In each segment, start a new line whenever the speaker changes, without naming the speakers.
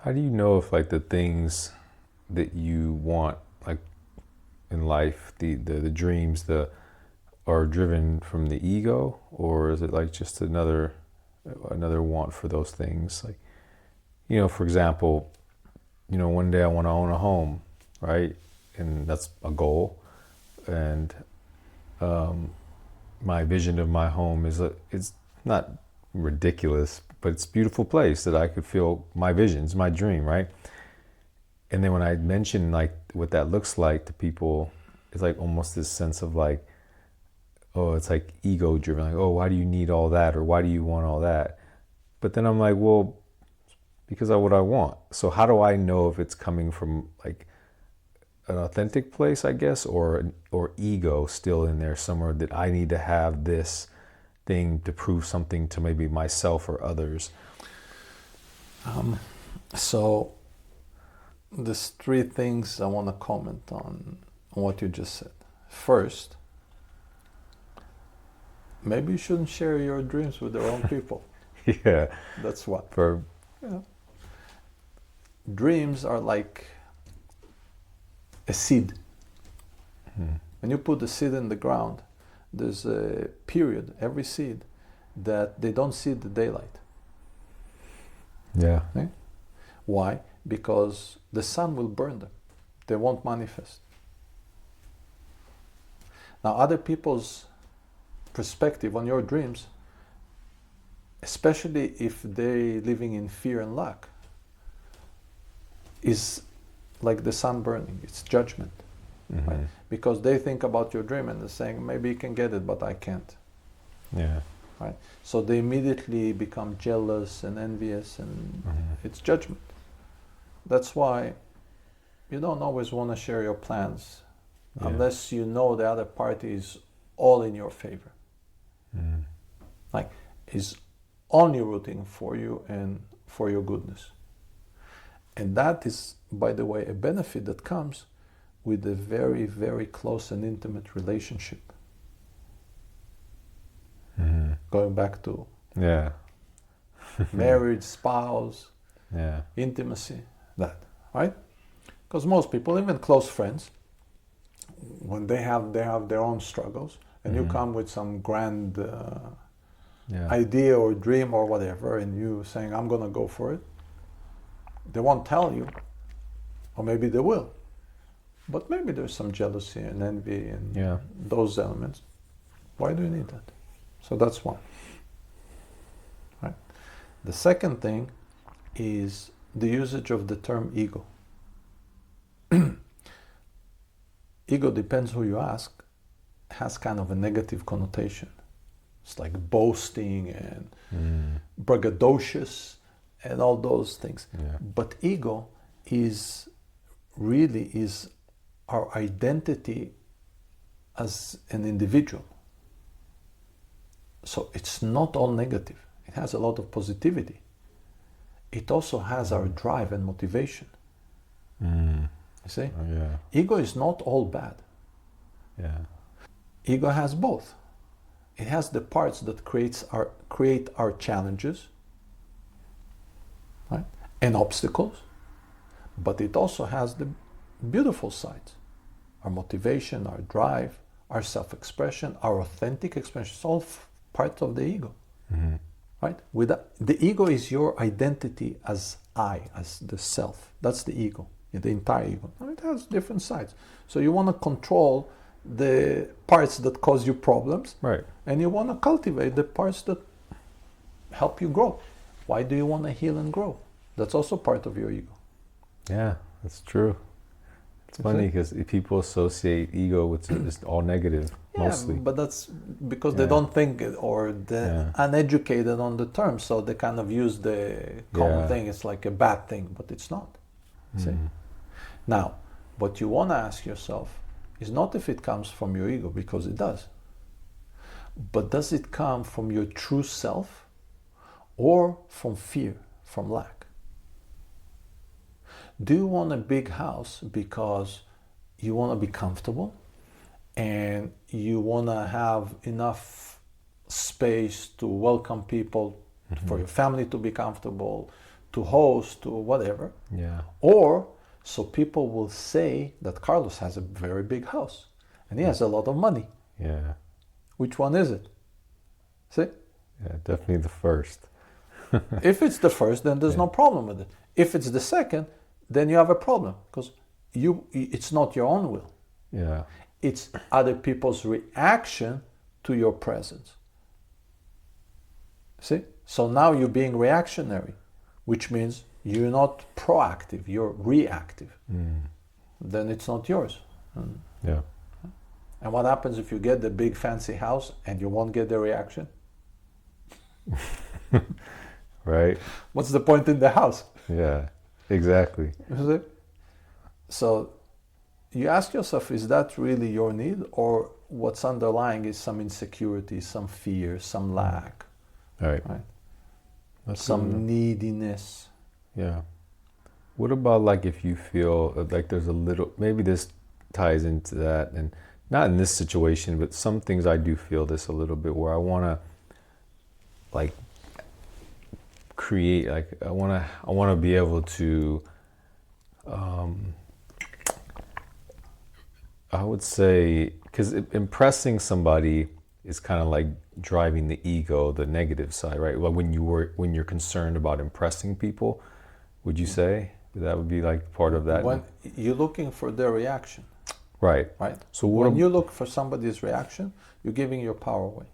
How do you know if like the things that you want, like in life, the dreams, are driven from the ego, or is it like just another want for those things? Like, for example, one day I want to own a home, right? And that's a goal. And my vision of my home it's not ridiculous, but it's a beautiful place that I could feel my visions, my dream, right? And then when I mention like what that looks like to people, it's like almost this sense of like, oh, it's like ego driven. Like, oh, why do you need all that? Or why do you want all that? But then I'm like, well, because of what I want. So how do I know if it's coming from like an authentic place, I guess, or ego still in there somewhere that I need to have this thing to prove something to maybe myself or others?
So there's three things I want to comment on what you just said. First, maybe you shouldn't share your dreams with the wrong people.
Yeah.
That's one.
For
Dreams are like a seed. When you put the seed in the ground, there's a period, every seed, that they don't see the daylight.
yeah.
Okay? Why? Because the sun will burn them. They won't manifest. Now, other people's perspective on your dreams, especially if they're living in fear and lack, is like the sun burning. It's judgment. Right? Because they think about your dream and they're saying, maybe you can get it, but I can't.
Yeah.
Right? So they immediately become jealous and envious, and it's judgment. That's why you don't always want to share your plans unless you know the other party is all in your favor. Like, is only rooting for you and for your goodness. And that is, by the way, a benefit that comes with a very, very close and intimate relationship. Going back to
Yeah.
marriage, spouse,
Yeah.
intimacy, that, right? Because most people, even close friends, when they have their own struggles, and you come with some grand idea or dream or whatever, and you saying, I'm going to go for it, they won't tell you, or maybe they will. But maybe there's some jealousy and envy and those elements. Why do you need that? So that's one. Right? The second thing is the usage of the term ego. Ego, depends who you ask, has kind of a negative connotation. It's like boasting and braggadocious and all those things.
Yeah.
But ego is really our identity as an individual. So it's not all negative. It has a lot of positivity. It also has our drive and motivation. You see?
Yeah.
Ego is not all bad.
Yeah.
Ego has both. It has the parts that create our challenges, right? And obstacles. But it also has the beautiful sides. Our motivation, our drive, our self-expression, our authentic expression. It's all part of the ego. Right? The ego is your identity as I, as the self. That's the ego, the entire ego. It has different sides. So you want to control the parts that cause you problems,
Right.
and you want to cultivate the parts that help you grow. Why do you want to heal and grow? That's also part of your ego.
Yeah, that's true. It's funny because people associate ego with just all negative, mostly.
But that's because they don't think it, or they're uneducated on the term, so they kind of use the common thing. It's like a bad thing, but it's not. See? Now, what you want to ask yourself is not if it comes from your ego, because it does, but does it come from your true self or from fear, from lack? Do you want a big house because you want to be comfortable and you want to have enough space to welcome people, for your family to be comfortable, to host, to whatever.
Yeah.
Or so people will say that Carlos has a very big house and he has a lot of money.
Yeah.
Which one is it? See?
Yeah, definitely the first.
If it's the first, then there's no problem with it. If it's the second, then you have a problem because it's not your own will.
Yeah.
It's other people's reaction to your presence. See? So now you're being reactionary, which means you're not proactive, you're reactive. Then it's not yours.
Yeah.
And what happens if you get the big fancy house and you won't get the reaction?
Right.
What's the point in the house?
Yeah, exactly.
So you ask yourself, is that really your need, or what's underlying is some insecurity, some fear, some lack,
right?
Some neediness.
Yeah. What about like if you feel like there's a little, maybe this ties into that, and not in this situation, but some things I do feel this a little bit where I want to like create, like I want to be able to I would say, because impressing somebody is kind of like driving the ego, the negative side, right? Like when you're concerned about impressing people, would you say that would be like part of that?
When you're looking for their reaction,
right?
So when you look for somebody's reaction, you're giving your power away.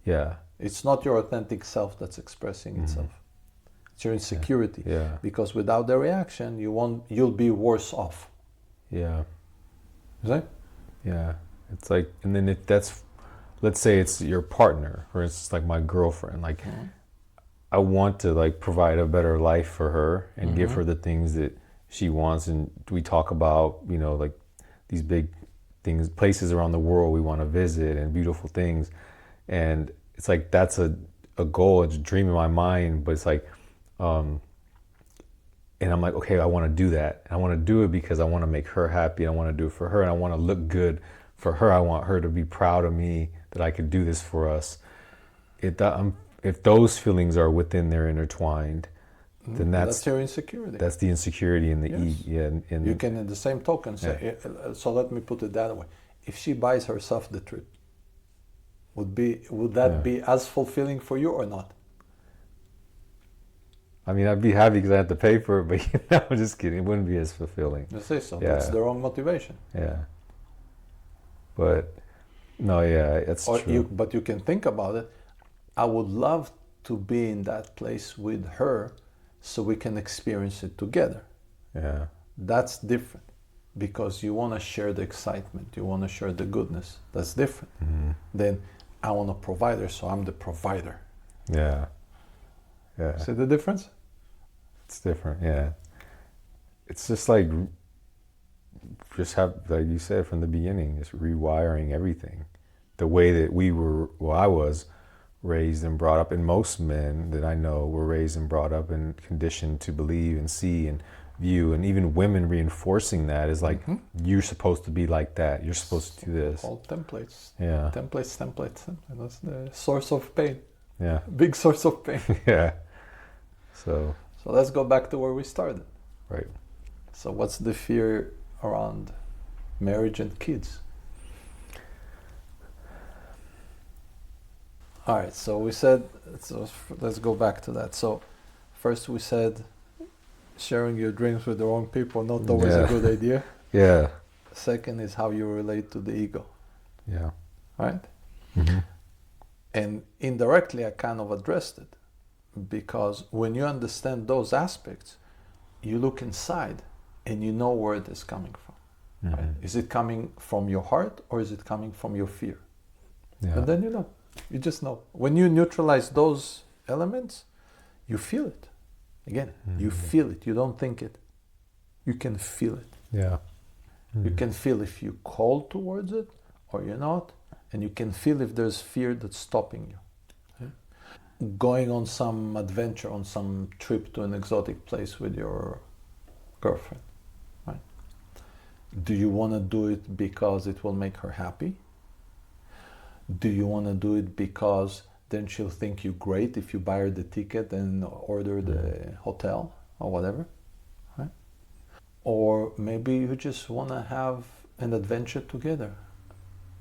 Yeah,
it's not your authentic self that's expressing itself. It's your insecurity.
Yeah.
Because without the reaction, you'll be worse off.
Yeah.
Is that?
Yeah. It's like, and then if that's, let's say it's your partner, or it's like my girlfriend, like I want to like provide a better life for her and give her the things that she wants. And we talk about, you know, like these big things, places around the world we want to visit and beautiful things. And it's like, that's a goal, it's a dream in my mind, but it's like, and I'm like, okay, I want to do that. And I want to do it because I want to make her happy. I want to do it for her, and I want to look good for her. I want her to be proud of me that I could do this for us. If those feelings are within there intertwined, then that's
your insecurity.
That's the insecurity in the
you can, in the same token, say. So let me put it that way: if she buys herself the trip, would that be as fulfilling for you or not?
I mean, I'd be happy because I had to pay for it, but I'm just kidding. It wouldn't be as fulfilling.
You say so. Yeah. That's the wrong motivation.
Yeah. But no, it's true.
But you can think about it. I would love to be in that place with her, so we can experience it together.
Yeah.
That's different, because you want to share the excitement. You want to share the goodness. That's different. Then I want a provider, so I'm the provider.
Yeah. Yeah.
See the difference?
It's different, yeah. It's just like, like you said from the beginning, just rewiring everything. The way that I was raised and brought up, and most men that I know were raised and brought up and conditioned to believe and see and view, and even women reinforcing that is like, you're supposed to be like that, you're supposed to do this.
All templates.
Yeah.
Templates. That's the source of pain.
Yeah.
Big source of pain.
Yeah. So
let's go back to where we started.
Right.
So what's the fear around marriage and kids? All right, so we said, let's go back to that. So first we said sharing your dreams with the wrong people, not always a good idea.
Yeah.
Second is how you relate to the ego.
Yeah.
Right? And indirectly I kind of addressed it, because when you understand those aspects, you look inside and you know where it is coming from. Right? Is it coming from your heart, or is it coming from your fear?
Yeah.
And then you know. You just know. When you neutralize those elements, you feel it. Again, you feel it. You don't think it. You can feel it.
Yeah.
You can feel if you're called towards it or you're not. And you can feel if there's fear that's stopping you. Okay? Going on some adventure, on some trip to an exotic place with your girlfriend. Right? Do you want to do it because it will make her happy? Do you want to do it because then she'll think you great if you buy her the ticket and order the hotel or whatever, right? Or maybe you just want to have an adventure together,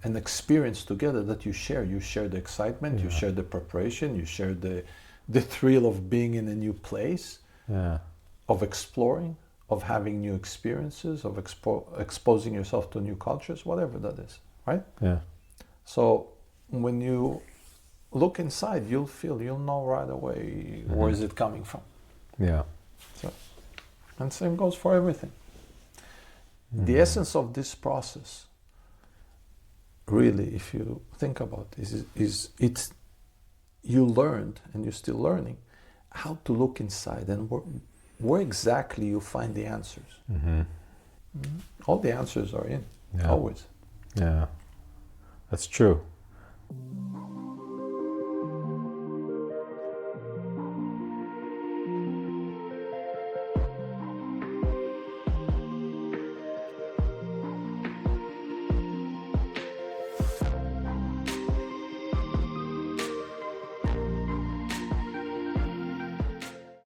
an experience together that you share. You share the excitement, you share the preparation, you share the thrill of being in a new place, of exploring, of having new experiences, of exposing yourself to new cultures, whatever that is, right?
Yeah.
So when you look inside, you'll know right away where is it coming from.
Yeah.
So, and same goes for everything. The essence of this process, really, if you think about this, is it's you learned and you're still learning how to look inside and where exactly you find the answers. All the answers are in, always.
Yeah, that's true.